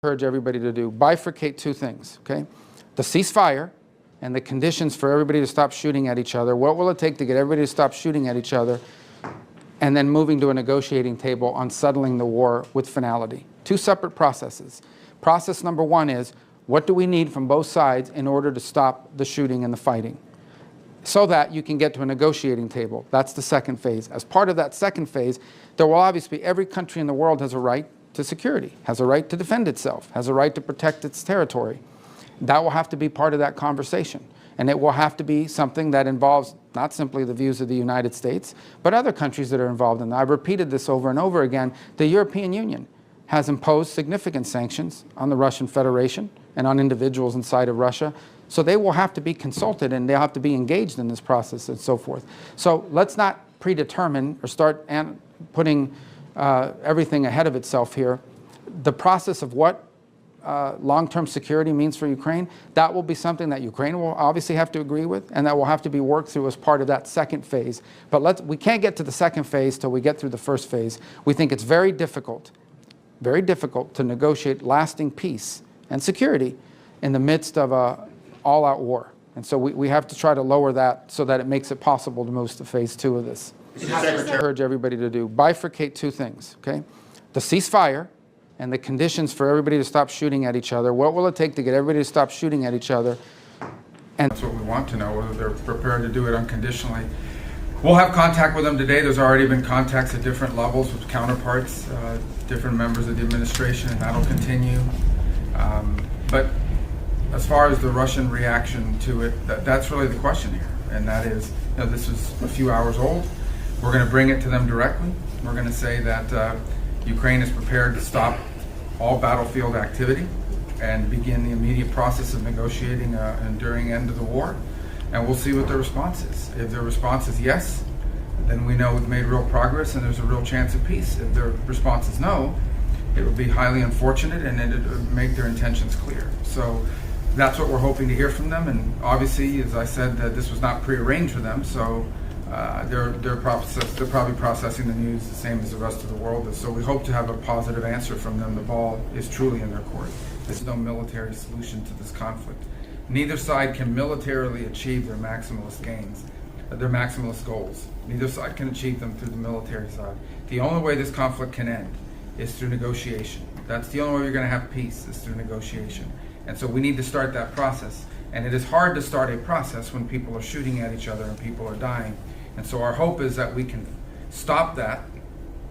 Encourage everybody to do, bifurcate two things, okay? The ceasefire and the conditions for everybody to stop shooting at each other. What will it take to get everybody to stop shooting at each other? And then moving to a negotiating table on settling the war with finality. Two separate processes. Process number one is, what do we need from both sides in order to stop the shooting and the fighting? So that you can get to a negotiating table. That's the second phase. As part of that second phase, there will obviously be every country in the world has a right to security, has a right to defend itself, has a right to protect its territory. That will have to be part of that conversation. And it will have to be something that involves not simply the views of the United States, but other countries that are involved in that. I've repeated this over and over again. The European Union has imposed significant sanctions on the Russian Federation and on individuals inside of Russia. So they will have to be consulted and they'll have to be engaged in this process and so forth. So let's not predetermine or start putting everything ahead of itself here. The process of what long-term security means for Ukraine, that will be something that Ukraine will obviously have to agree with, and that will have to be worked through as part of that second phase. But we can't get to the second phase till we get through the first phase. We think it's very difficult to negotiate lasting peace and security in the midst of an all-out war. And so we have to try to lower that so that it makes it possible to move to phase two of this. Encourage everybody to do, bifurcate two things, okay? The ceasefire and the conditions for everybody to stop shooting at each other. What will it take to get everybody to stop shooting at each other? And that's what we want to know, whether they're prepared to do it unconditionally. We'll have contact with them today. There's already been contacts at different levels with counterparts, different members of the administration, and that'll continue. But as far as the Russian reaction to it, that's really the question here. And that is, this is a few hours old. We're going to bring it to them directly. We're going to say that Ukraine is prepared to stop all battlefield activity and begin the immediate process of negotiating an enduring end to the war. And we'll see what their response is. If their response is yes, then we know we've made real progress and there's a real chance of peace. If their response is no, it would be highly unfortunate and it would make their intentions clear. So that's what we're hoping to hear from them. And obviously, as I said, that this was not prearranged for them. So they're probably processing the news the same as the rest of the world. So we hope to have a positive answer from them. The ball is truly in their court. There's no military solution to this conflict. Neither side can militarily achieve their maximalist gains, their maximalist goals. Neither side can achieve them through the military side. The only way this conflict can end is through negotiation. That's the only way you're going to have peace, is through negotiation. And so we need to start that process. And it is hard to start a process when people are shooting at each other and people are dying. And so our hope is that we can stop that,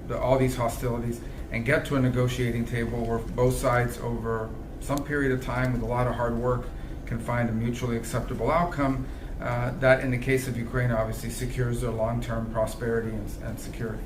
all these hostilities, and get to a negotiating table where both sides, over some period of time with a lot of hard work, can find a mutually acceptable outcome that, in the case of Ukraine, obviously secures their long-term prosperity and security.